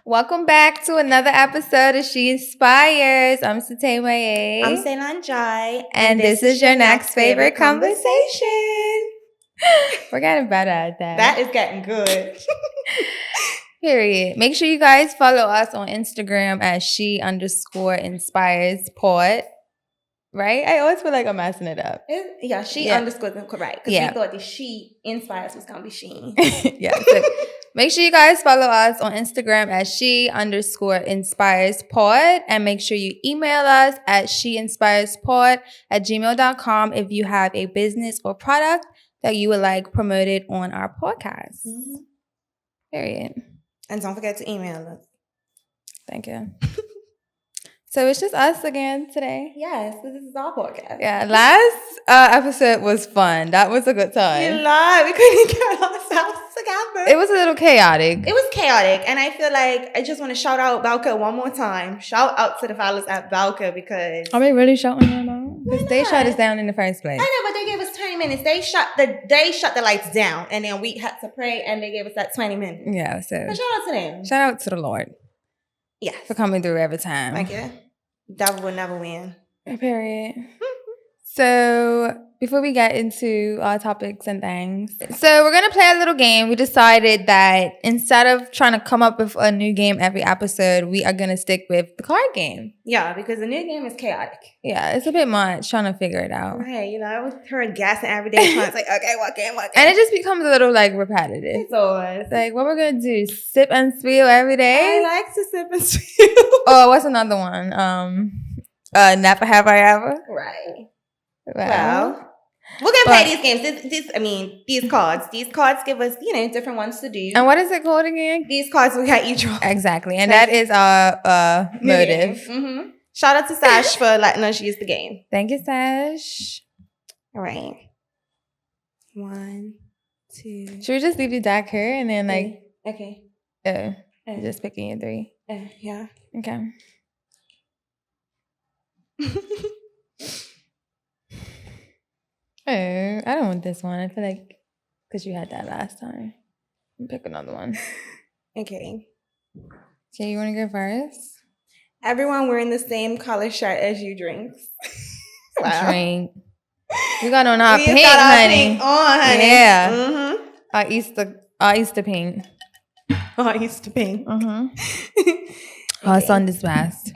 Welcome back to another episode of She Inspires. I'm Sae I'm Sae and Tae. And this is your next favorite conversation. We're getting better at that. That is getting good. Period. Make sure you guys follow us on Instagram at she_inspires_pod. Right? I always feel like I'm messing it up. She underscore them correct. Because we thought the she inspires was going to be she. Yeah. So make sure you guys follow us on Instagram at she_inspirespod. And make sure you email us at sheinspirespod@gmail.com if you have a business or product that you would like promoted on our podcast. Mm-hmm. Period. And don't forget to email us. Thank you. So it's just us again today. Yes, this is our podcast. Yeah, last episode was fun. That was a good time. You lied. We couldn't get ourselves together. It was a little chaotic. It was chaotic. And I feel like I just want to shout out Valka one more time. Shout out to the fellas at Valka because... Are we really shouting them out? Because they shut us down in the first place. I know, but they gave us 20 minutes. They shut the lights down. And then we had to pray and they gave us that 20 minutes. Yeah, so shout out to them. Shout out to the Lord. Yes. For coming through every time. Thank you. Devil will never win. Period. So before we get into our topics and things, so we're going to play a little game. We decided that instead of trying to come up with a new game every episode, we are going to stick with the card game. Yeah, because the new game is chaotic. Yeah, it's a bit much trying to figure it out. Right, you know, I was her guessing every day. It's like, okay, what game? And it just becomes a little like repetitive. It's always. Like, what we're going to do? Sip and spill every day? I like to sip and spill. Oh, what's another one? Never have I ever? Right. Well, we're going to play these games. These cards. These cards give us, different ones to do. And what is it called again? These cards we got each one. Exactly. And that is our motive. Mm-hmm. Shout out to Sash for letting us use the game. Thank you, Sash. All right. 1, 2. Should we just leave the deck here and then Okay. You're just picking your 3? Yeah. Okay. I don't want this one. I feel like because you had that last time. Pick another one. Okay. Okay, you want to go first? Everyone wearing the same color shirt as you drinks. Wow. Drink. We got on our pink, honey. Pink on, honey. Yeah. Mm-hmm. Our Easter pink. Our Easter pink. Mm-hmm. Our Sunday's best.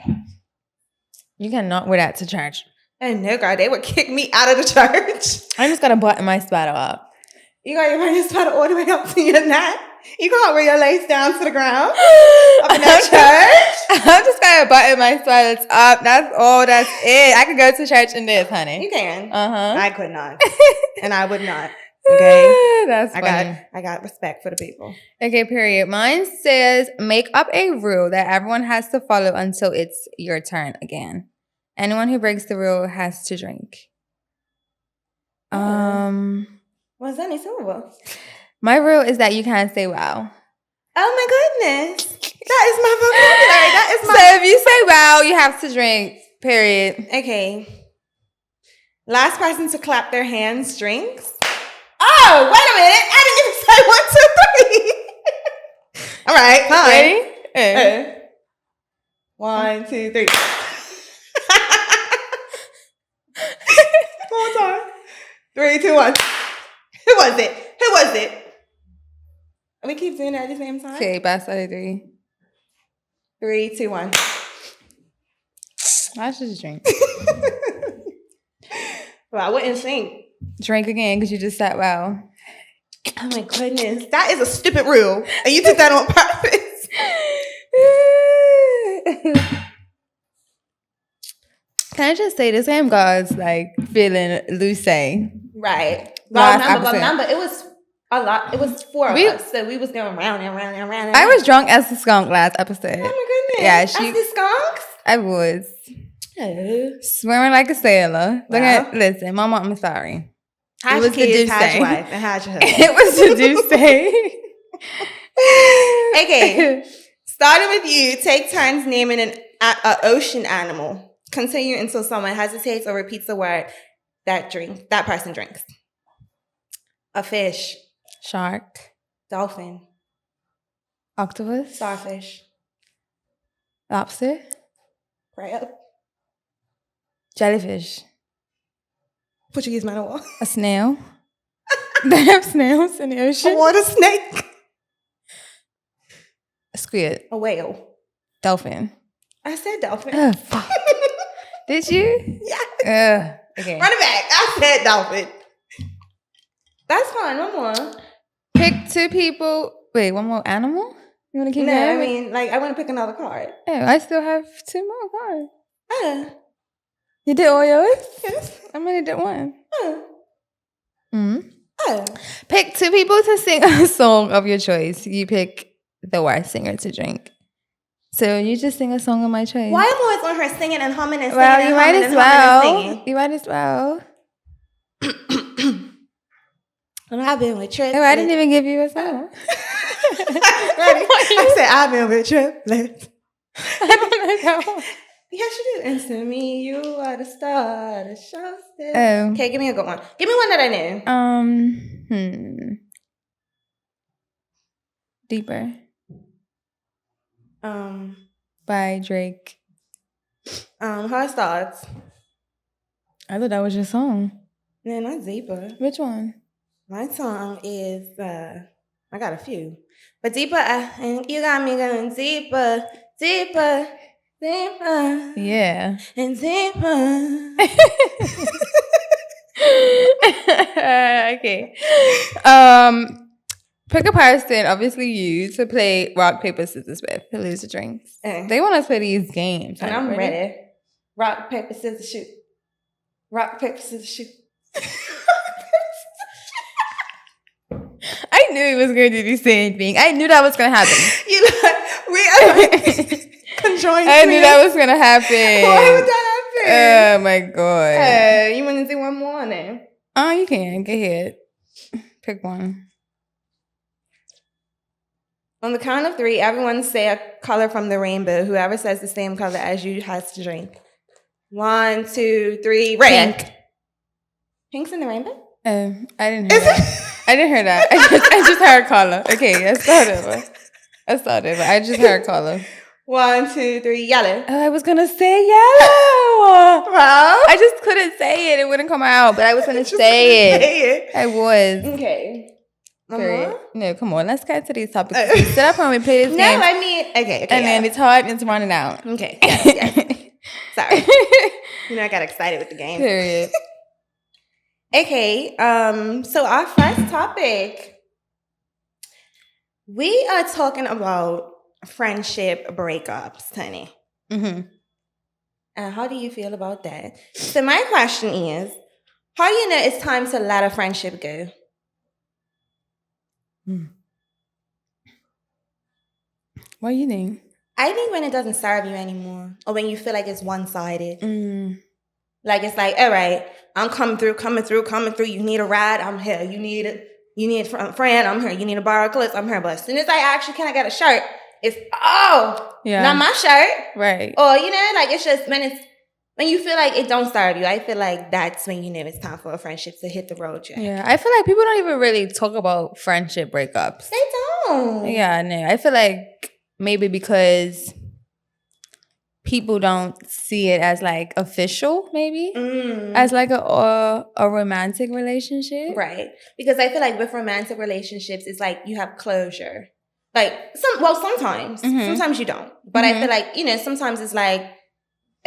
You cannot wear that to church. Oh no, girl, they would kick me out of the church. I'm just gonna button my sweater up. You got your sweater all the way up to your neck. You can't wear your lace down to the ground up in that church. I'm just gonna button my sweaters up. That's all. That's it. I could go to church in this, honey. You can. I could not, and I would not. Okay, that's funny. I got respect for the people. Okay, period. Mine says make up a rule that everyone has to follow until it's your turn again. Anyone who breaks the rule has to drink. What's that? Silver. My rule is that you can't say wow. Oh my goodness. That is my vocabulary. So if you say wow, you have to drink. Period. Okay. Last person to clap their hands drinks. Oh, wait a minute. I didn't even say 1, 2, 3. All right, fine. Ready? 1, 2, 3. One more time. 3, 2, 1. Who was it? We keep doing it at the same time. Okay, best out of 3. 3, 2, 1. I should just drink. Well, I wouldn't think. Drink again because you just said wow. Oh my goodness. That is a stupid rule. And you did that on purpose. Can I just say this game God's like feeling loose? Right. But remember, it was a lot. It was 4 of us. So we was going round and round and round. I was drunk as the skunk last episode. Oh my goodness. Yeah, as the skunks? I was. Oh. Swearing like a sailor. Wow. Listen, Mama, I'm sorry. It was the Deuce. How'd your wife and how'd your husband? It was the Deuce. Okay. Starting with you, take turns naming an ocean animal. Continue until someone hesitates or repeats the word that person drinks. A fish. Shark. Dolphin. Octopus. Starfish. Lobster. Crab. Jellyfish. Portuguese man of war. A snail. They have snails in the A ocean. water snake. A squid. A whale. Dolphin. I said dolphin. Oh, fuck. Did you? Yeah. Okay. Run it back. I said dolphin. That's fine. One more. Pick 2 people. Wait, one more animal? You want to keep No, going? I mean, like, I want to pick another card. Oh, I still have 2 more cards. You did all yours? Yes. I only did one. Oh. Pick 2 people to sing a song of your choice. You pick the worst singer to drink. So you just sing a song of my choice. Why am I always on her singing and humming and singing Well, and you humming might as and humming well. and singing? You might as well. I've been with triplets. Oh, I didn't even give you a song. I said I've been with triplets. I don't know that one. Yes, you do. And to me, you are the star that shows it. Oh. Okay, give me a good one. Give me one that I knew. Deeper. Um, By Drake. Heart Starts. I thought that was your song. No, not Deeper. Which one? My song is, I got a few. But Deeper, and you got me going deeper, deeper, deeper. Yeah. And deeper. Okay. Pick a person, obviously you, to play rock, paper, scissors with, to lose the drinks. They want us to play these games. And I'm ready. Rock, paper, scissors, shoot. Rock, paper, scissors, shoot. I knew he was going to do the same thing. I knew that was going to happen. You know, we are like conjoined. I knew that was going to happen. Why would that happen? Oh my God. You want to do one more then? Oh, you can. Go ahead. Pick one. On the count of 3, everyone say a color from the rainbow. Whoever says the same color as you has to drink. 1, 2, 3, red. Pink. Pink's in the rainbow? I didn't hear that. I didn't hear that. I just heard color. Okay, let's start over. I just heard color. 1, 2, 3, yellow. Oh, I was gonna say yellow. Well, I just couldn't say it. It wouldn't come out, but I was gonna say it. I was. Okay. No, come on. Let's get to these topics. We sit up and we play this game. No, I mean, okay. And then the time is running out. Okay. Yes. Sorry. I got excited with the game. Period. Okay. So our first topic, we are talking about friendship breakups, honey. Mm-hmm. And how do you feel about that? So my question is, how do you know it's time to let a friendship go? What do you think? I think when it doesn't serve you anymore, or when you feel like it's one-sided. Like it's like, all right, I'm coming through. You need a ride, I'm here. You need a friend, I'm here. You need to borrow clothes, I'm here. But as soon as I actually can I get a shirt, it's not my shirt. Right. Or like it's just when you feel like it don't serve you, I feel like that's when you know it's time for a friendship to hit the road. Yeah, I feel like people don't even really talk about friendship breakups. They don't. Yeah, no. I feel like maybe because people don't see it as like official, maybe as like a romantic relationship, right? Because I feel like with romantic relationships, it's like you have closure. Like sometimes you don't, but I feel like sometimes it's like,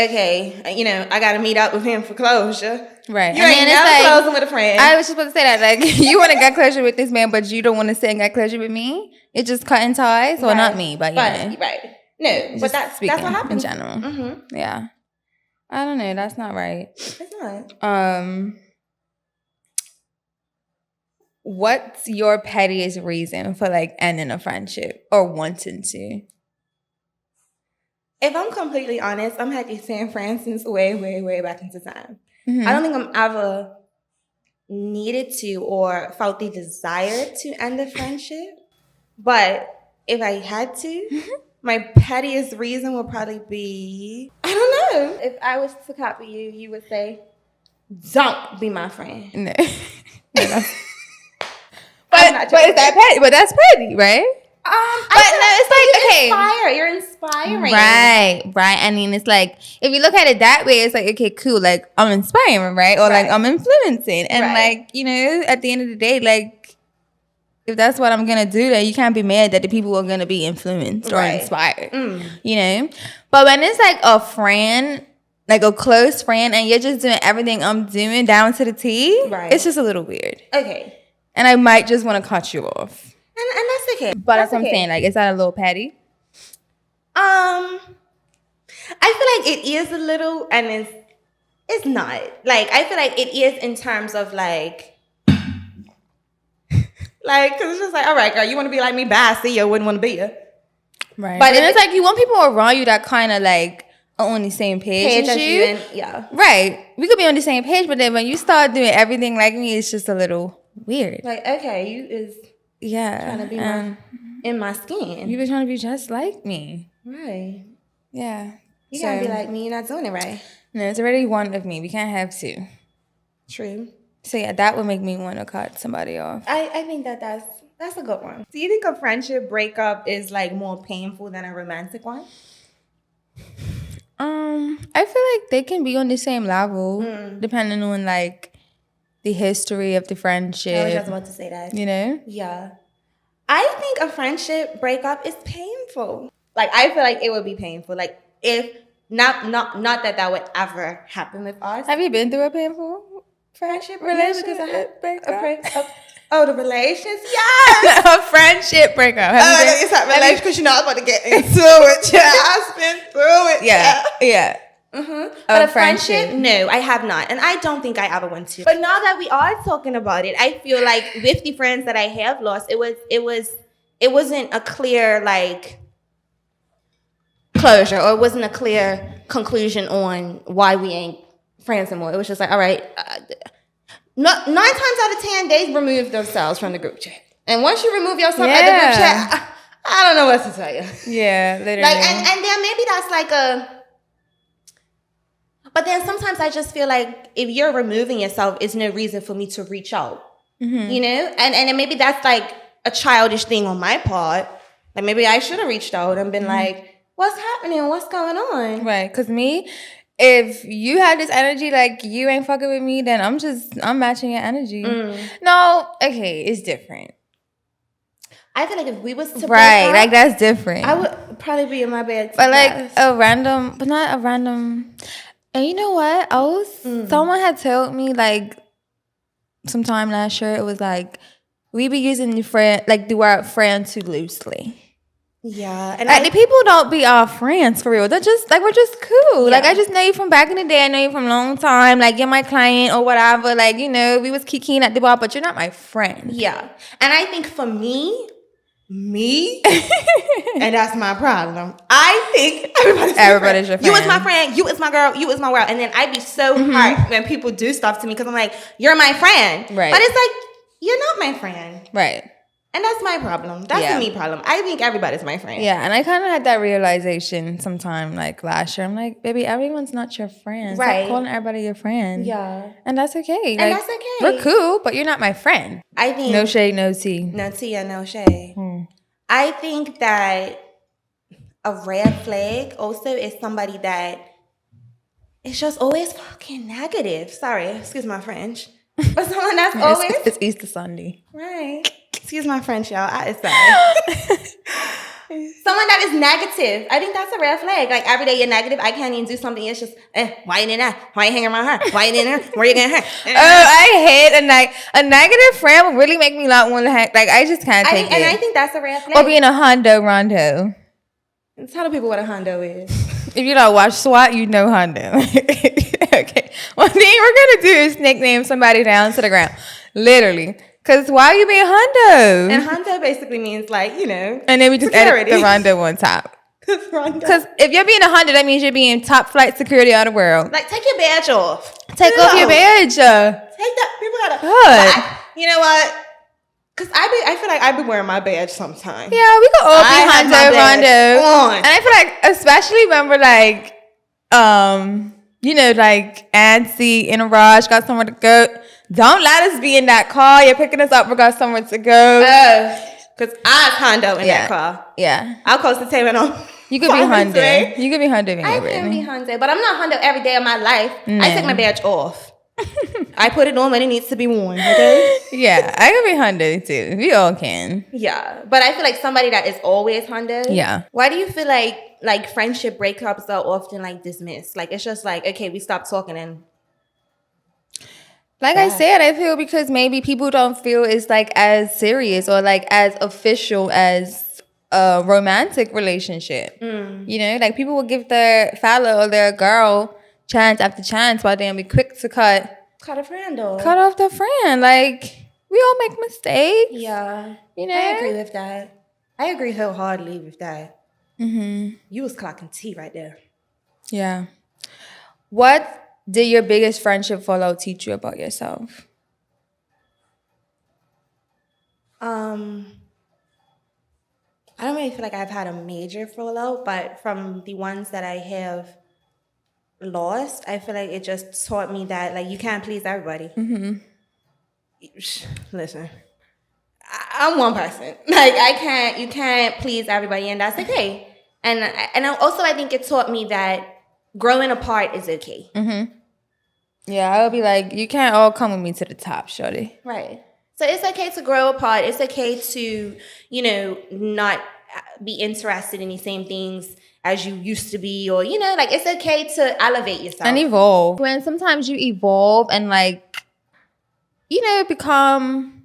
okay, I got to meet up with him for closure. Right. You ain't never closing with a friend. I was just about to say that. Like, you want to get closure with this man, but you don't want to sit and get closure with me. It's just cutting ties. Well, not me, but right. No, but that's what happens in general. Yeah. I don't know. That's not right. It's not. What's your pettiest reason for like ending a friendship or wanting to? If I'm completely honest, I'm happy San Francisco way, way, way back into time. I don't think I'm ever needed to or felt the desire to end a friendship. But if I had to, my pettiest reason would probably be, I don't know. If I was to copy you, you would say, don't be my friend. No. But is that petty? But that's petty, right? It's like you're inspiring. Right. I mean, it's like if you look at it that way, it's like, okay, cool. Like I'm inspiring, right? Or like I'm influencing, and like at the end of the day, like if that's what I'm gonna do, then you can't be mad that the people are gonna be influenced or inspired. But when it's like a friend, like a close friend, and you're just doing everything I'm doing down to the T, it's just a little weird. Okay. And I might just want to cut you off. And that's okay. But that's what I'm saying. Like, is that a little petty? I feel like it is a little, and it's not. Like, I feel like it is in terms of like, because it's just like, all right, girl, you want to be like me? Bye, see you. Wouldn't want to be you. Right. But it's like you want people around you that kind of like are on the same page as you. Right. We could be on the same page, but then when you start doing everything like me, it's just a little weird. Like, okay, you is trying to be in my skin. You were trying to be just like me. Right. Yeah. You can't be like me, you're not doing it right. No, it's already one of me. We can't have two. True. So yeah, that would make me want to cut somebody off. I think that's a good one. Do you think a friendship breakup is like more painful than a romantic one? I feel like they can be on the same level, depending on like the history of the friendship. I was just about to say that. You know? Yeah. I think a friendship breakup is painful. Like, I feel like it would be painful. Like, if not that would ever happen with us. Have you been through a painful friendship relationship breakup? The relations? Yes! A friendship breakup. It's that relationship because you know I'm about to get into it. Yeah, I've been through it. Yeah. Mm-hmm. But a friendship? No, I have not. And I don't think I ever want to. But now that we are talking about it, I feel like with the friends that I have lost, it wasn't a clear like closure, or it wasn't a clear conclusion on why we ain't friends anymore. It was just like, all right, 9 times out of 10, they remove themselves from the group chat. And once you remove yourself at the group chat, I don't know what to tell you. Yeah, literally. Like, and then maybe that's like but then sometimes I just feel like if you're removing yourself, it's no reason for me to reach out. You know? And then maybe that's like a childish thing on my part. Like maybe I should have reached out and been like, what's happening? What's going on? Right. Because me, if you had this energy like you ain't fucking with me, then I'm matching your energy. No, okay, it's different. I feel like if we was to break up, like that's different. I would probably be in my bed. But like not a random. And you know what? Someone had told me like sometime last year, it was like we be using the word friend too loosely. Yeah, and like the people don't be our friends for real. They're just like we're just cool. Yeah. Like I just know you from back in the day. I know you from a long time. Like you're my client or whatever. Like we was kikiing at the bar, but you're not my friend. Yeah, and I think for me, and that's my problem. I think everybody's your friend. You is my friend. You is my girl. You is my world. And then I'd be so hurt when people do stuff to me because I'm like, you're my friend. Right. But it's like you're not my friend. Right. And that's my problem. That's a me problem. I think everybody's my friend. Yeah, and I kind of had that realization sometime, like last year. I'm like, baby, everyone's not your friend. Right. Stop calling everybody your friend. Yeah. And that's okay. And that's okay. We're cool, but you're not my friend. I think no shade, no tea. No tea and no shade. I think that a red flag also is somebody that is just always fucking negative. Sorry, excuse my French. But someone that's always... It's Easter Sunday. Right. Excuse my French, y'all. I sorry. Someone that is negative. I think that's a red flag. Like, every day you're negative. I can't even do something. It's just, why you in there? Why you hanging around her? Why you in there? Where you getting her? I hate a negative friend will really make me not want to hang. Like, I just can't take it. And I think that's a red flag. Or being a Hondo Rondo. Tell the people what a Hondo is. If you don't watch SWAT, you know Hondo. Okay. One thing we're going to do is nickname somebody down to the ground. Literally. Because why are you being Hondo? And Hondo basically means like, And then we just edit the Rondo on top. Because if you're being a Hondo, that means you're being top flight security of the world. Like, take your badge off. Take off your badge. Take that. People gotta. You know what? Because I feel like I be wearing my badge sometimes. Yeah, we can all be Hondo, Rondo. And I feel like, especially when we're like, like antsy, in a rush, got somewhere to go. Don't let us be in that car. You're picking us up. We got somewhere to go. Because I was Hondo in that car. Yeah. I'll close the table on. You could be Hyundai. You could be Hyundai. I can be Hyundai, but I'm not Hyundai every day of my life. No. I take my badge off. I put it on when it needs to be worn. Okay. Yeah, I could be Hyundai too. We all can. Yeah, but I feel like somebody that is always Hyundai. Yeah. Why do you feel like friendship breakups are often like dismissed? Like it's just like, okay, we stopped talking and. Like I said, I feel because maybe people don't feel it's like as serious or like as official as a romantic relationship. You know, like people will give their fella or their girl chance after chance while they'll be quick to cut a friend off. Cut off the friend. Like we all make mistakes. Yeah. You know? I agree with that. I agree wholeheartedly with that. You was clocking T right there. Yeah. What did your biggest friendship fallout teach you about yourself? I don't really feel like I've had a major fallout, but from the ones that I have lost, I feel like it just taught me that like you can't please everybody. Listen, I'm one person. Like you can't please everybody, and that's okay. And also I think it taught me that growing apart is okay. Yeah, I would be like, you can't all come with me to the top, shorty. Right. So it's okay to grow apart. It's okay to, not be interested in the same things as you used to be, or, like it's okay to elevate yourself. And evolve. When sometimes you evolve and like, become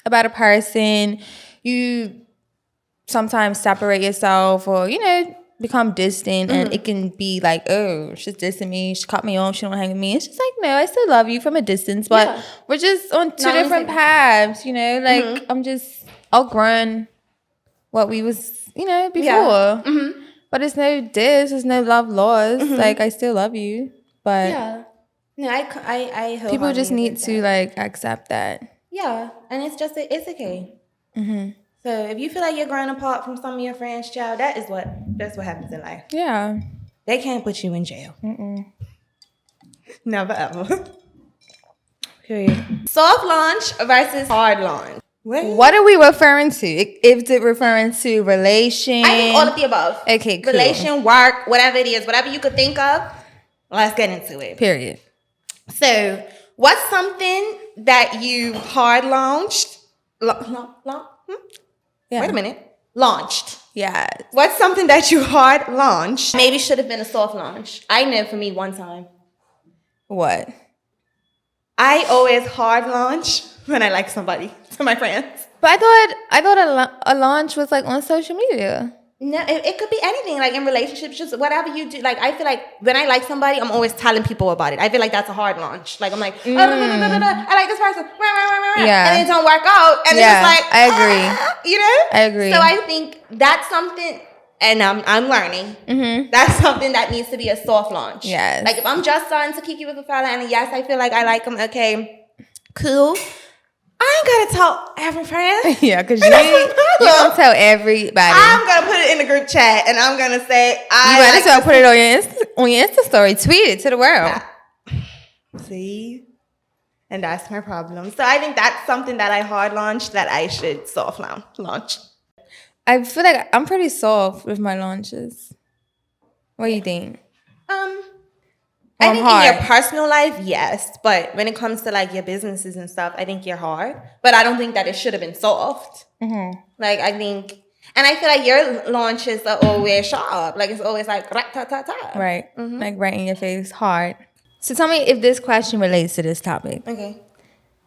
a better person, you sometimes separate yourself or, become distant and it can be like, oh, she's dissing me, she cut me off, she don't hang with me. It's just like, no, I still love you from a distance, but we're just on two different paths, like I'm just outgrown what we was, before. But it's no diss, there's no love lost. Like I still love you, but no, I hope people just need to like accept that. Yeah, and it's okay. So if you feel like you're growing apart from some of your friends, child, that's what happens in life. Yeah. They can't put you in jail. Never ever. Period. Soft launch versus hard launch. What are we referring to? Is it referring to relation? I think all of the above. Okay, cool. Relation, work, whatever it is, whatever you could think of, let's get into it. Period. So, what's something that you hard launched? Yeah. Wait a minute. Launched. Yeah. What's something that you hard launched? Maybe should have been a soft launch. I know for me one time. What? I always hard launch when I like somebody to my friends. But I thought a launch was like on social media. No, it could be anything, like in relationships, just whatever you do. Like, I feel like when I like somebody, I'm always telling people about it. I feel like that's a hard launch. Like, I'm like, I like this person. Yeah. And it don't work out. And it's just like, I agree. I agree. So I think that's something, and I'm learning. That's something that needs to be a soft launch. Yes. Like, if I'm just starting to kiki with a fella, and yes, I feel like I like him, okay, cool. I ain't gonna tell every friend. Yeah, because you don't tell everybody. I'm gonna put it in the group chat, and I'm gonna say, you might as well put it on your Insta story. Tweet it to the world. See? And that's my problem. So I think that's something that I hard launched that I should soft launch. I feel like I'm pretty soft with my launches. What do you think? I think in your personal life, yes. But when it comes to like your businesses and stuff, I think you're hard. But I don't think that it should have been soft. Like I think, and I feel like your launches are always sharp. Like it's always like rat-ta-ta-ta. Right. Like right in your face, hard. So tell me if this question relates to this topic. Okay.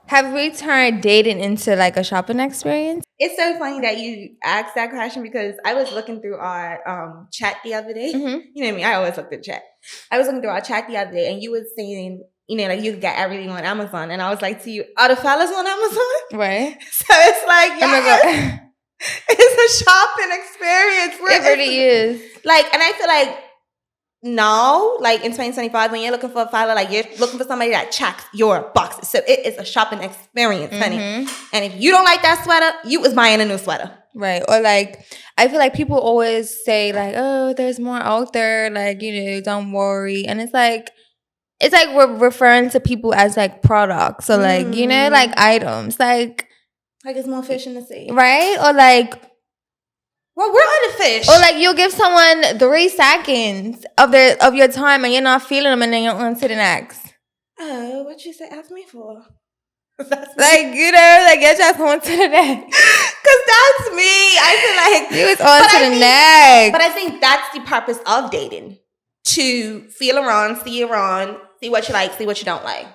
Have we turned dating into like a shopping experience? It's so funny that you asked that question because I was looking through our chat the other day. You know what I mean? I always look through the chat. I was looking through our chat the other day and you were saying, like you get everything on Amazon. And I was like to you, are the fellas on Amazon? Right. So it's like, yes, it's a shopping experience. It really is. Like, and I feel like now, like in 2025, when you're looking for a fella, like you're looking for somebody that checks your boxes. So it is a shopping experience, honey. And if you don't like that sweater, you was buying a new sweater. Right. Or like, I feel like people always say like, oh, there's more out there. Like, don't worry. And it's like we're referring to people as like products. So like, like items. Like, Like it's more fish in the sea. right? Or like, well, we're on the fish. or like you'll give someone 3 seconds of your time and you're not feeling them, and then you're on to the next. Oh, what you say? Ask me for? That's like, you know, like you're just on to the next. Because that's me. I feel like you was on to the next. But I think that's the purpose of dating. To feel around, see what you like, see what you don't like.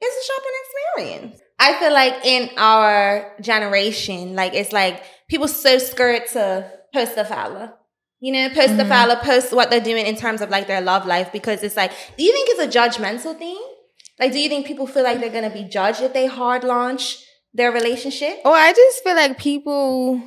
It's a shopping experience. I feel like in our generation, like it's like people so scared to post a follow. You know, post the follow, post what they're doing in terms of like their love life, because it's like, do you think it's a judgmental thing? Like, do you think people feel like they're going to be judged if they hard launch their relationship? Or I just feel like people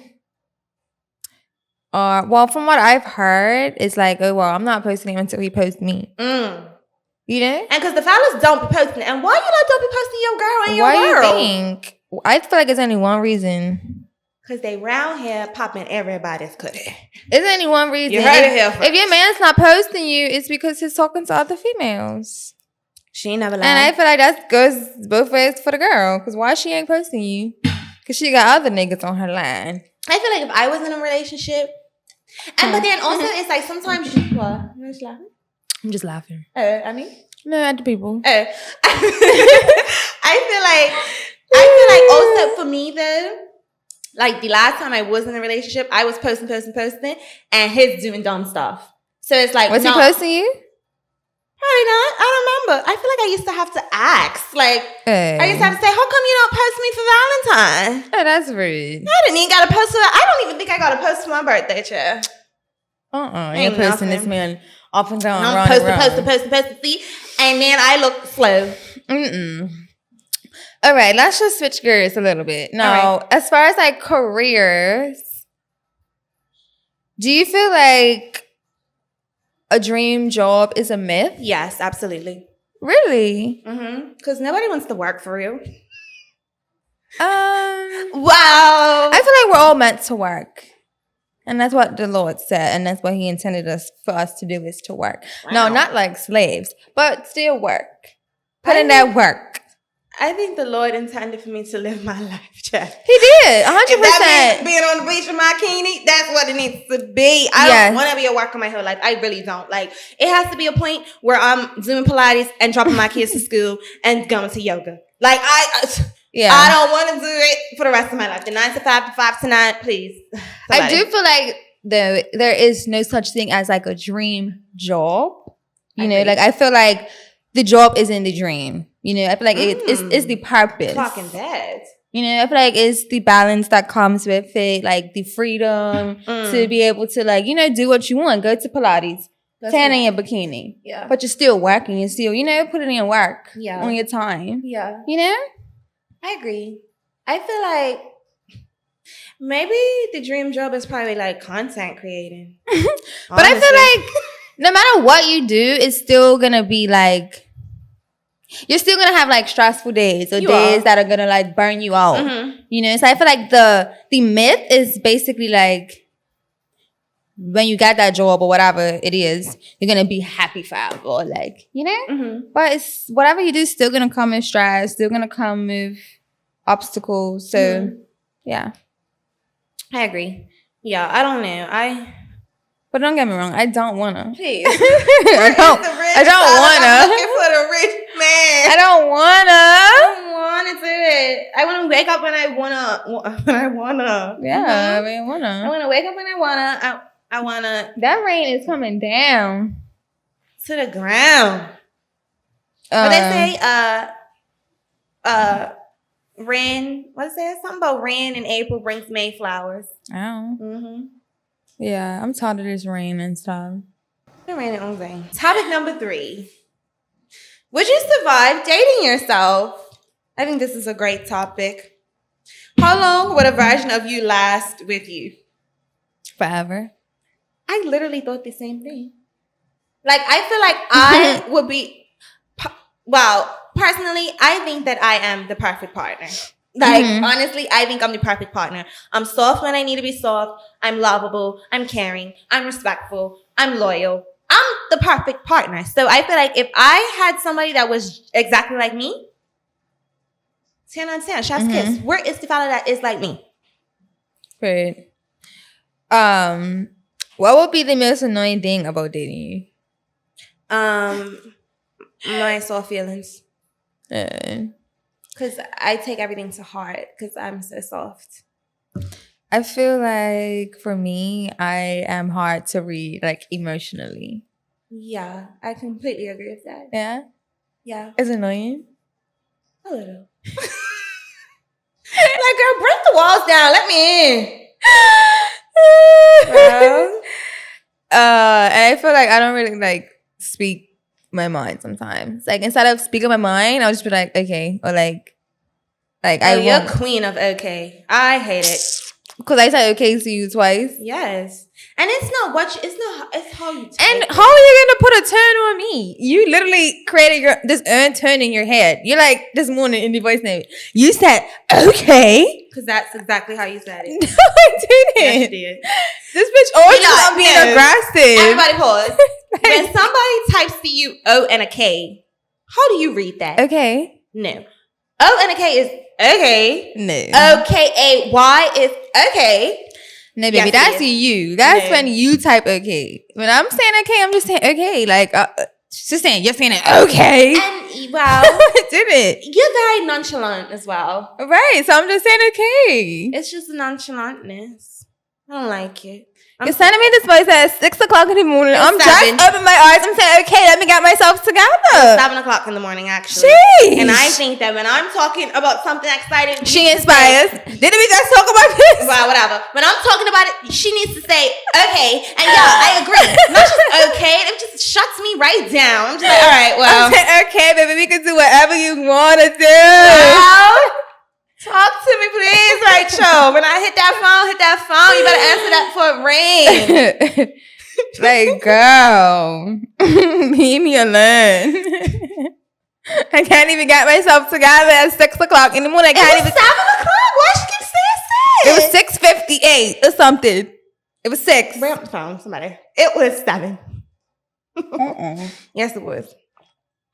are, well, from what I've heard, it's like, oh, well, I'm not posting him until he posts me. You know? And because the fellas don't be posting it. And why you not don't be posting your girl and your girl? Why you think? I feel like it's only one reason. Because they round here popping everybody's cootie. It's only one reason. You heard it here first. If your man's not posting you, it's because he's talking to other females. She ain't never lied. And I feel like that goes both ways for the girl. Because why she ain't posting you? Because she got other niggas on her line. I feel like if I was in a relationship, and but then also it's like sometimes what? You're just laughing? I'm just laughing. I mean? No, at the people. I feel like also for me though, like the last time I was in a relationship, I was posting, and he's doing dumb stuff. So it's like, was he posting you? Probably not. I don't remember. I feel like I used to have to ask. Like, I used to have to say, how come you don't post me for Valentine's? Oh, that's rude. I didn't even got to post for I don't even think I got to post for my birthday, child. You're posting this man up and down. I'm posting. See? And then I look slow. All right, let's just switch gears a little bit. Now, as far as like careers, do you feel like a dream job is a myth? Yes, absolutely. Really? Because nobody wants to work for you. Wow. I feel like we're all meant to work. And that's what the Lord said. And that's what he intended for us to do, is to work. Wow. No, not like slaves, but still work. Put in that work. I think the Lord intended for me to live my life, Jeff. He did, 100%. If that means being on the beach with my bikini, that's what it needs to be. I don't want to be a worker my whole life. I really don't. Like, it has to be a point where I'm doing Pilates and dropping my kids to school and going to yoga. Like, I don't want to do it for the rest of my life. The 9 to 5 to 5 to 9, please. Somebody. I do feel like there is no such thing as like a dream job. You know, like I feel like the job isn't the dream. You know, I feel like it's the purpose. Clocking that. You know, I feel like it's the balance that comes with it, like the freedom to be able to, like, you know, do what you want. Go to Pilates, tan in your bikini. Yeah. But you're still working. You're still, you know, putting in work on your time. Yeah. You know? I agree. I feel like maybe the dream job is probably like content creating. But I feel like no matter what you do, it's still going to be like, you're still going to have like stressful days or days that are going to like burn you out. You know, so I feel like the myth is basically like when you get that job or whatever it is, you're going to be happy forever, or like, you know? But it's whatever you do is still going to come with stress, still going to come with obstacles. So, yeah. I agree. Yeah, I don't know. But don't get me wrong, I don't wanna. Please. I don't wanna. I'm looking for the rich man. I don't wanna do it. I wanna wake up when I wanna. Yeah, I wanna. I wanna wake up when I wanna. I wanna. That rain is coming down to the ground. What they say? Rain. What's that? Something about rain in April brings May flowers. Oh. Yeah, I'm tired of this rain and stuff. The rain on thing. Topic number 3. Would you survive dating yourself? I think this is a great topic. How long would a version of you last with you? Forever. I literally thought the same thing. Like, I feel like I would be... Well, personally, I think that I am the perfect partner. Like, honestly, I think I'm the perfect partner. I'm soft when I need to be soft. I'm lovable. I'm caring. I'm respectful. I'm loyal. I'm the perfect partner. So I feel like if I had somebody that was exactly like me, 10 on 10. Chef's kiss. Where is the fella that is like me? Right. What would be the most annoying thing about dating you? My soft feelings. Uh, Because I take everything to heart because I'm so soft. I feel like for me, I am hard to read, like emotionally. Yeah, I completely agree with that. Yeah? Yeah, It's annoying. a little. Like, girl, break the walls down. Let me in. Bro. And I feel like I don't really like speak my mind sometimes. Like instead of speaking my mind, I'll just be like, okay, or like I You're won't, queen of okay. I hate it. because I said okay to you twice. Yes, and it's not what you, it's not. It's how you. Take And it. how are you gonna put a turn on me? You literally created this turn in your head. You're like this morning in the voice note. You said okay. Because that's exactly how you said it. No, I didn't. Yes, you did. This bitch always about being aggressive. Everybody pause. When somebody types to you O and a K, how do you read that? Okay. No. O and a K is okay. No. O-K-A-Y is okay. No, baby, Yes, that's it is. you. That's No. when you type okay. When I'm saying okay, I'm just saying okay. Like, just saying, you're saying it okay. And, well, I did it. you're very nonchalant as well. Right, so I'm just saying okay. It's just a nonchalantness. I don't like it. You're sending me this voice at 6 o'clock in the morning. It's I'm 7. just opening my eyes. I'm saying, okay, let me get myself together. 7 o'clock in the morning, actually. Jeez. And I think that when I'm talking about something exciting, She inspires. Didn't we just talk about this? Well, whatever. When I'm talking about it, she needs to say, okay. And yeah, I agree. Not just okay. It just shuts me right down. I'm just like, all right, well. I'm saying, okay, baby, we can do whatever you want to do. Well, talk to me, please, Rachel. When I hit that phone, you better answer that for a ring. Like, girl, leave me alone. I can't even get myself together at 6 o'clock in the morning. It was 7 o'clock. Why she keep saying 6? It was 6:58 or something. It was 6. Bring up the phone, somebody. It was 7. Yes, it was.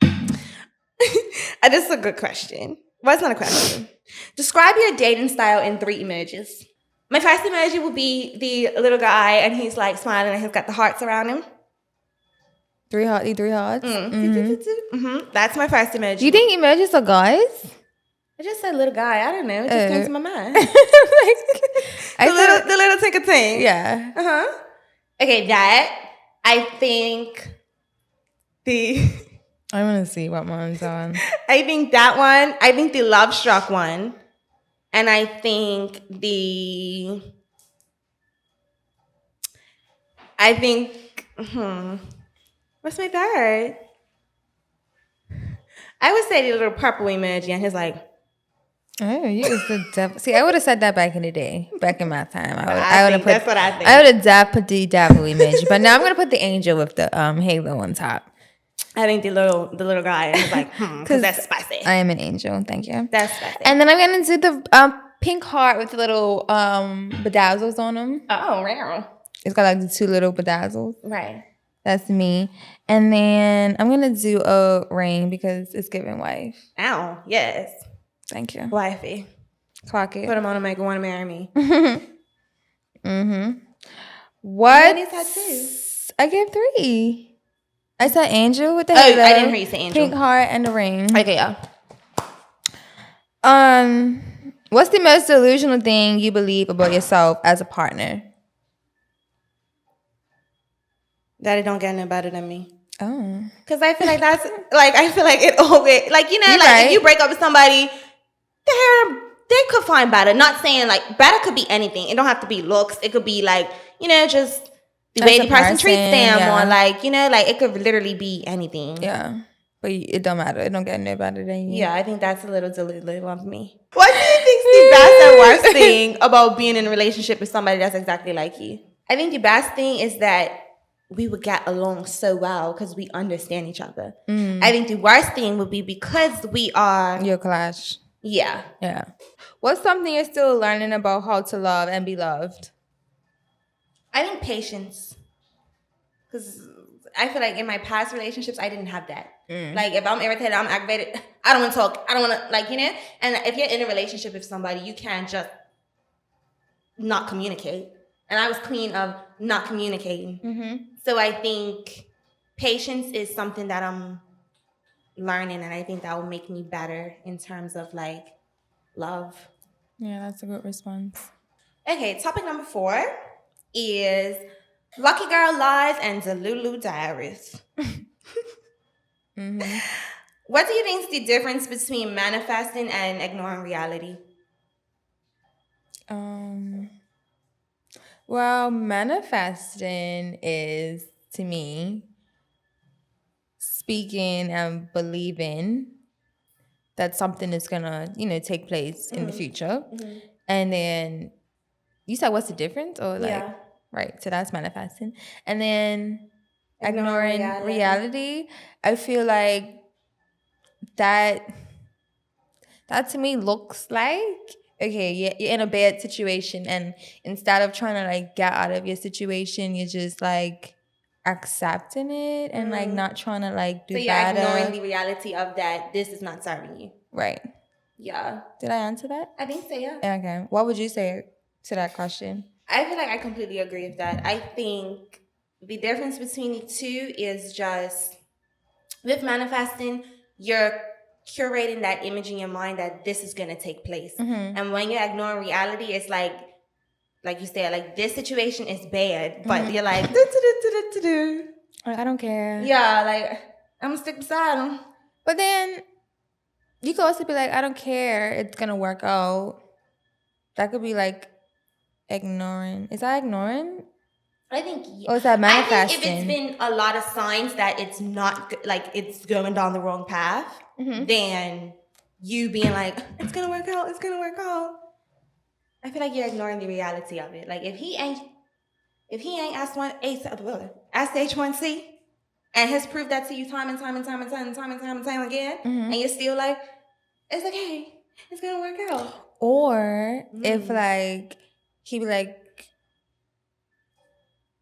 This is a good question. Well, it's not a question. Describe your dating style in 3 emojis. My first emoji will be the little guy, and he's like smiling, and he's got the hearts around him. 3 hearts. Mm-hmm. That's my first emoji. Do you think emojis are guys? I just said little guy. I don't know. It just came to my mind. The little tinker ting. Yeah. Uh-huh. Okay, that. I think I want to see what mine's on. I think that one. I think the love struck one. And I think what's my third? I would say the little purple emoji, and he's like, oh, you is the devil. See, I would have said that back in the day, back in my time. that's what I think. I would have put the devil emoji, but now I'm gonna put the angel with the halo on top. I think the little guy, and he's like, because that's spicy. I am an angel. Thank you. That's spicy. And then I'm gonna do the pink heart with the little bedazzles on them. Oh, wow. It's got like the 2 little bedazzles. Right. That's me. And then I'm gonna do a ring because it's giving wife. Ow. Yes. Thank you. Wifey. Clock it. Put him on and make her want to marry me. What? How many tattoos? I gave 3. I said angel with the halo. halo. I didn't hear you say angel. Pink heart and the ring. Okay, yeah. What's the most delusional thing you believe about yourself as a partner? That it don't get no better than me. Oh. Because I feel like that's, like, I feel like it always, like, you know, You're like, right. if you break up with somebody, they could find better. Not saying, like, better could be anything. It don't have to be looks. It could be, like, you know, just the way the person treats them, yeah. or, like, you know, like, it could literally be anything. Yeah. But it don't matter. It don't get no better than you. Yeah, I think that's a little delulu of me. What do you think's the best and worst thing about being in a relationship with somebody that's exactly like you? I think the best thing is that we would get along so well because we understand each other. I think the worst thing would be because we are... Your clash. Yeah. Yeah. What's something you're still learning about how to love and be loved? I think patience. Because I feel like in my past relationships, I didn't have that. Like, if I'm irritated, I'm aggravated, I don't want to talk. I don't want to, like, you know? And if you're in a relationship with somebody, you can't just not communicate. And I was clean of not communicating. Mm-hmm. So I think patience is something that I'm learning, and I think that will make me better in terms of, like, love. Yeah, that's a good response. Okay, topic number 4 is Lucky Girl Lies and Delulu Diaries. Mm-hmm. What do you think is the difference between manifesting and ignoring reality? Well, manifesting is, to me, speaking and believing that something is gonna, take place in the future. Mm-hmm. And then you said, what's the difference? Or like, right. So that's manifesting. And then ignoring reality. I feel like that to me looks like, okay, you're in a bad situation, and instead of trying to like get out of your situation, you're just like accepting it and like not trying to like do better. So you're ignoring the reality of that this is not serving you. Right. Yeah. Did I answer that? I think so, yeah. Okay. What would you say to that question? I feel like I completely agree with that. I think the difference between the two is just with manifesting, you're curating that image in your mind that this is going to take place. Mm-hmm. And when you're ignoring reality, it's like you said, like, this situation is bad, but you're like, I don't care. Yeah, like, I'm going to stick beside him. But then you could also be like, I don't care, it's going to work out. That could be like ignoring. Is that ignoring? I think, or is that manifesting? I think if it's been a lot of signs that it's not, like, it's going down the wrong path, then you being like, it's going to work out, it's going to work out. I feel like you're ignoring the reality of it. Like, if he ain't asked H1C and has proved that to you time and time again, and you're still like, it's okay, it's going to work out. Or if, like, he be like,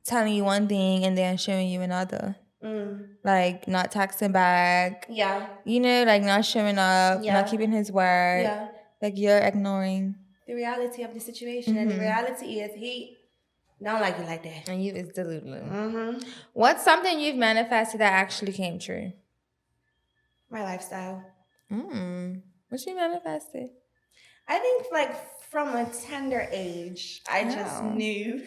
telling you one thing and then showing you another. Like, not texting back. Yeah. Like, not showing up. Yeah. Not keeping his word. Yeah. Like, you're ignoring the reality of the situation. And the reality is he don't like you like that. And you is delulu. What's something you've manifested that actually came true? My lifestyle. What you manifested? I think, like, from a tender age, I just knew.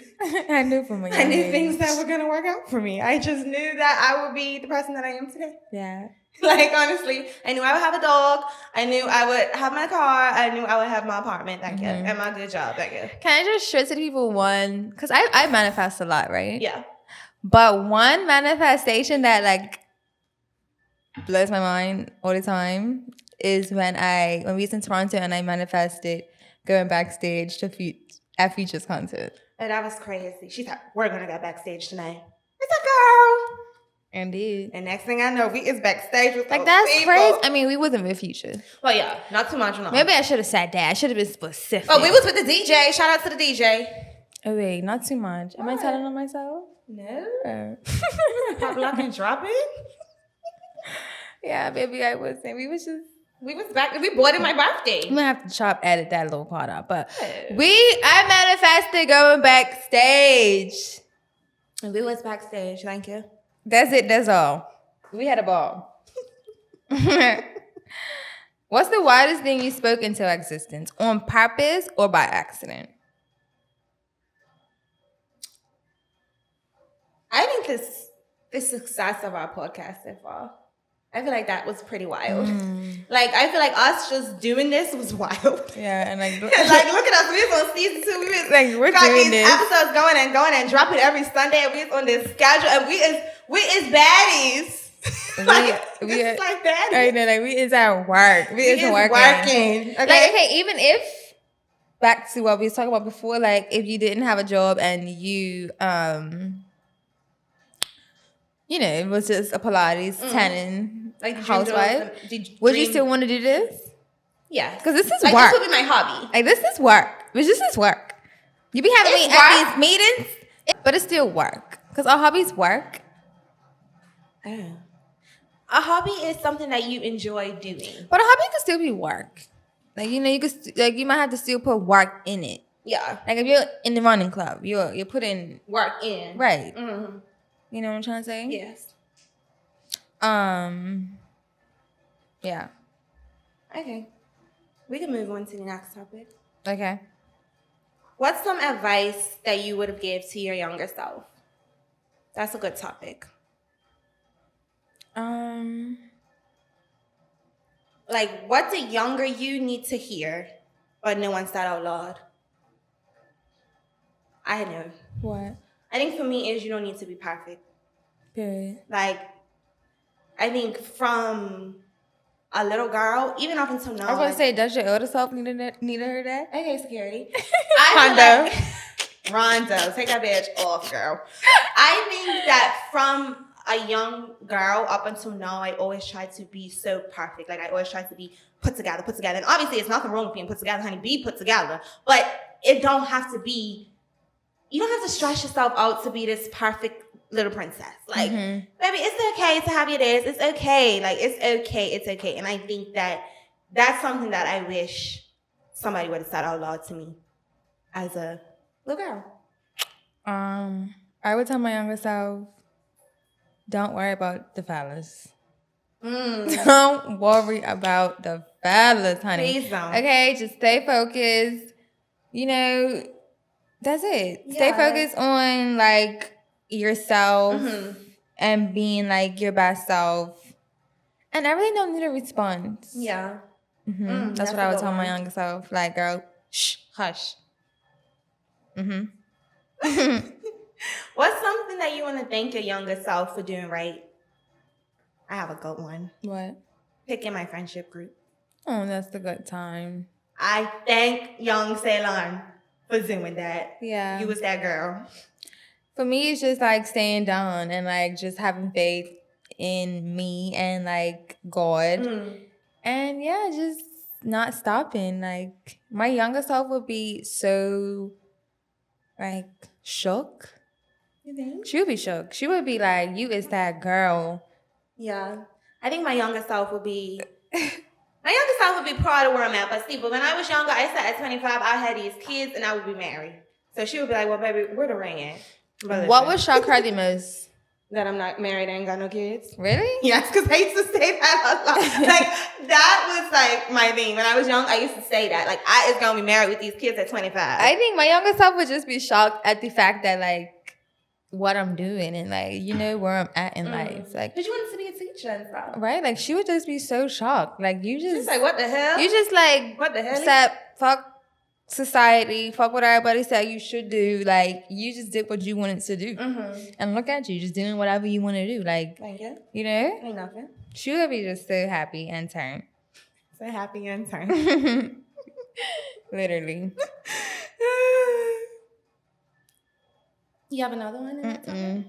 I knew from a young age. I knew things that were going to work out for me. I just knew that I would be the person that I am today. Yeah. Like, honestly, I knew I would have a dog. I knew I would have my car. I knew I would have my apartment that year and my good job that year. Can I just share to people one? Because I manifest a lot, right? Yeah. But one manifestation that, like, blows my mind all the time is when we was in Toronto and I manifested going backstage at Future's concert. And that was crazy. She thought, we're going to go backstage tonight. It's a girl. Indeed. And next thing I know, we is backstage with like, that's people. Crazy. I mean, we wasn't with Future. Well, yeah. Not too much. No. Maybe I should have said that. I should have been specific. Oh, we was with the DJ. Shout out to the DJ. Oh, wait. Not too much. Am I telling on myself? No. Pop, lock, and drop it? Yeah, baby, I wasn't. We was back. We bought it my birthday. I'm gonna have to edit that little part out. But I manifested going backstage. And we was backstage. Thank you. That's it. That's all. We had a ball. What's the wildest thing you spoke into existence? On purpose or by accident? I think the success of our podcast so far. I feel like that was pretty wild. Like, I feel like us just doing this was wild. Yeah, and like, look at us. We was on season 2. We was like, we're doing these episodes going and dropping every Sunday. And we was on this schedule, and we is baddies. We is like baddies. I know, like, we is at work. We is working. Okay? Like, even if, back to what we was talking about before, like, if you didn't have a job and you it was just a Pilates, tanning, like housewife. Would you still want to do this? Yeah. Because this is like, work. This would be my hobby. Like, this is work. This is work. You be having me at these meetings, but it's still work. Because our hobbies work. Oh. A hobby is something that you enjoy doing. But a hobby can still be work. Like, you know, you might have to still put work in it. Yeah. Like if you're in the running club, you're putting work in. Right. Mm-hmm. You know what I'm trying to say? Yes. Yeah. Okay. We can move on to the next topic. Okay. What's some advice that you would have given to your younger self? That's a good topic. Like, what did younger you need to hear, but no one said out loud? I know. What? I think for me is you don't need to be perfect. Period. Like, I think from a little girl, even up until now. I was going to say, does your older self need to hear that? Okay, security. Rondo. Rondo, take that bitch off, girl. I think that from a young girl up until now, I always try to be so perfect. Like, I always try to be put together. And obviously, it's nothing wrong with being put together, honey. Be put together. But it don't have to be, you don't have to stress yourself out to be this perfect little princess. Like, baby, it's okay to have your days. It's okay. Like, it's okay. And I think that that's something that I wish somebody would have said out loud to me as a little girl. I would tell my younger self, don't worry about the fellas. Don't worry about the fellas, honey. Please don't. Okay, just stay focused. You know, that's it. Yeah. Stay focused on, like, yourself and being, like, your best self. And I really don't need a response. Yeah. That's what I would tell my younger self. Like, girl, shh, hush. What's something that you want to thank your younger self for doing right? I have a good one. What? Picking my friendship group. Oh, that's the good time. I thank young Ceylon for doing that. Yeah. You was that girl. For me, it's just like staying down and like just having faith in me and like God. And yeah, just not stopping. Like my younger self would be so like shook. You think? She would be shook. She would be like, you is that girl. Yeah. I think my younger self would be proud of where I'm at. But see, but when I was younger, I said at 25, I had these kids and I would be married. So she would be like, well, baby, where the ring at? What would shock her the most? That I'm not married and ain't got no kids. Really? Yes, because I used to say that a lot. Like, that was like my thing. When I was young, I used to say that. Like, I is going to be married with these kids at 25. I think my younger self would just be shocked at the fact that, like, what I'm doing and, like, you know, where I'm at in life. Like, because you wanted to be a teacher and stuff. Right? Like, she would just be so shocked. Like, you just... She's like, what the hell? You just, like... What the hell? Said, fuck society, fuck what everybody said you should do. Like, you just did what you wanted to do. And look at you, just doing whatever you want to do. Like, thank you. You know? Ain't nothing. She would be just so happy and turned. So happy and turned. Literally. You have another one?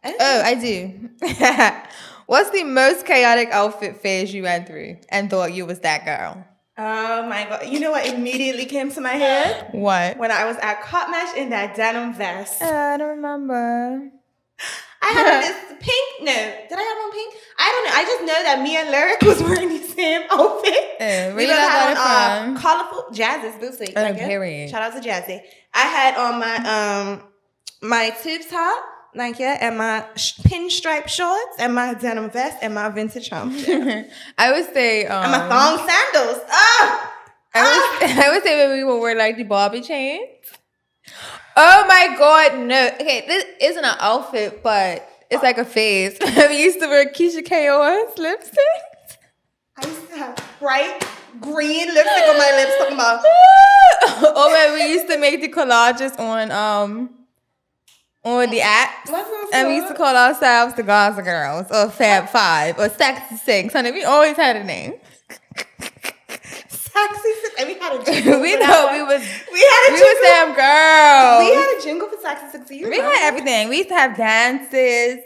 Oh, I do. What's the most chaotic outfit phase you went through and thought you was that girl? Oh my God. You know what immediately came to my head? What? When I was at Cotmash in that denim vest. I don't remember. I had this pink. No. Did I have on pink? I don't know. I just know that me and Lyric was wearing the same outfit. Where you got on colorful Jazz's boutique. Period. Shout out to Jazzy. I had on my my tube top. Like, yeah, and my pinstripe shorts, and my denim vest, and my vintage armchair. I would say... and my thong sandals. I would say maybe we would wear, like, the Barbie chains. Oh, my God, no. Okay, this isn't an outfit, but it's like a phase. We used to wear Keisha K.O.'s lipstick. I used to have bright green lipstick on my lips, talking about... Or when we used to make the collages on the app, and we used to call ourselves the Gaza Girls, or Fab Five, or Sexy Six. Honey, we always had a name. Sexy Six, and we had a jingle. We thought we was them girls. We had a jingle for Sexy Six. We had everything. We used to have dances.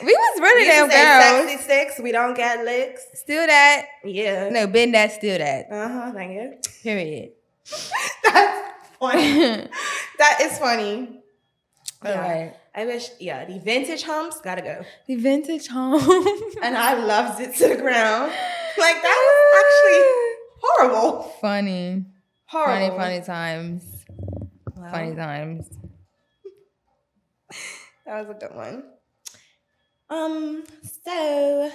We was really damn girls. Sexy Six, we don't get licks. Still that. Yeah. No, been that, still that. Thank you. Period. That's funny. That is funny. All right. I wish, the vintage homes gotta go. The vintage home. And I loved it to the ground. Like, that was actually horrible. Funny. Horrible. Funny times. Well, Funny times. That was a good one. So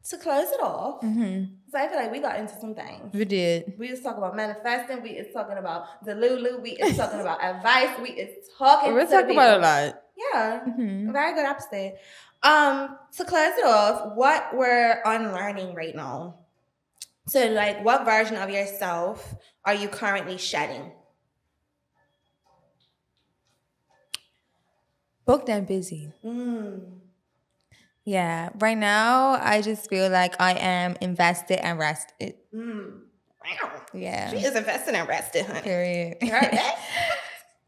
to close it off, so I feel like we got into some things. We did. We was talking about manifesting. We is talking about the Lulu. We is talking about advice. We is talking. We're talking about a lot. Yeah, very good episode. To close it off, what we're unlearning right now. So, like, what version of yourself are you currently shedding? Booked and busy. Yeah. Right now, I just feel like I am invested and rested. Wow. Yeah. She is invested and rested, honey. Period. You heard that?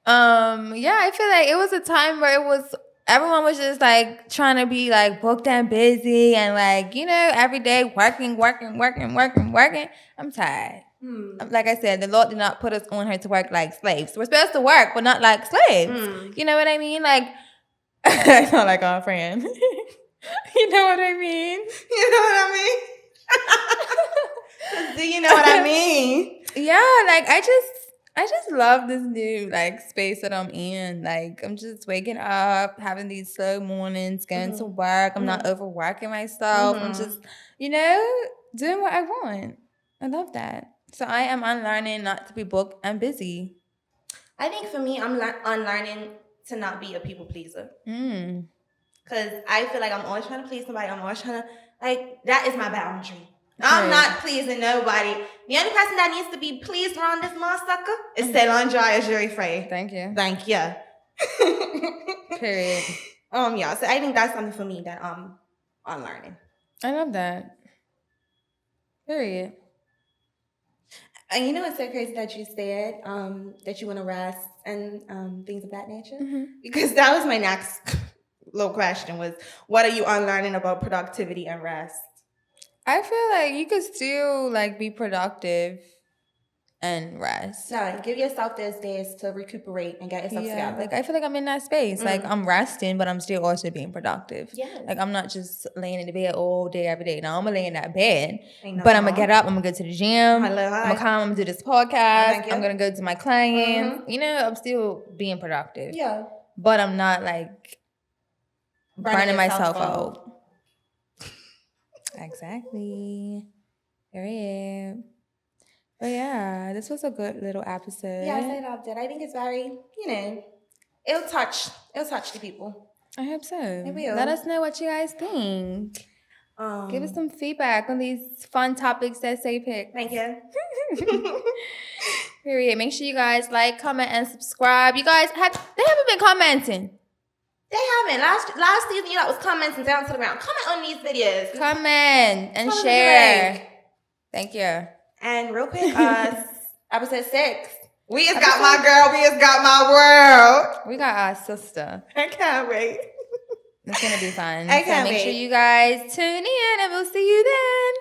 Yeah, I feel like it was a time where everyone was just like trying to be like booked and busy and like, every day working. I'm tired. Like I said, the Lord did not put us on here to work like slaves. We're supposed to work, but not like slaves. You know what I mean? Like, I sound like our friend. You know what I mean? You know what I mean? Do you know what I mean? Yeah, like I just love this new like space that I'm in. Like I'm just waking up, having these slow mornings, going to work. I'm not overworking myself. I'm just, doing what I want. I love that. So I am unlearning not to be booked and busy. I think for me, I'm unlearning to not be a people pleaser. Because I feel like I'm always trying to please somebody. I'm always trying to, like, that is my boundary. I'm not pleasing nobody. The only person that needs to be pleased around this motherfucker is Ceylon Dry Jury Frey. Thank you. Thank you. Period. Yeah, so I think that's something for me that I'm unlearning. I love that. Period. And you know what's so crazy that you said that you want to rest and things of that nature? Because that was my next little question was, what are you unlearning about productivity and rest? I feel like you could still like be productive and rest. No, give yourself those days to recuperate and get yourself together. Like I feel like I'm in that space. Like I'm resting, but I'm still also being productive. Yes. Like I'm not just laying in the bed all day, every day. No, I'm gonna lay in that bed, but I'm gonna get up. I'm gonna go to the gym. I'm gonna come. I'm gonna do this podcast. I'm gonna go to my clients. I'm still being productive. Yeah. But I'm not like burning myself out. Exactly. Period. But yeah, this was a good little episode. Yes, I loved it. I think it's very, it'll touch the people. I hope so. It will. Let us know what you guys think. Give us some feedback on these fun topics that Sae picked. Thank you. Period. Make sure you guys like, comment, and subscribe. You guys they haven't been commenting. They haven't. Last season, was commenting down to the ground. Comment on these videos. Comment and share. Thank you. And real quick, episode 6. We has got my girl. We has got my world. We got our sister. I can't wait. It's going to be fun. I can't so make wait. sure you guys tune in and we'll see you then.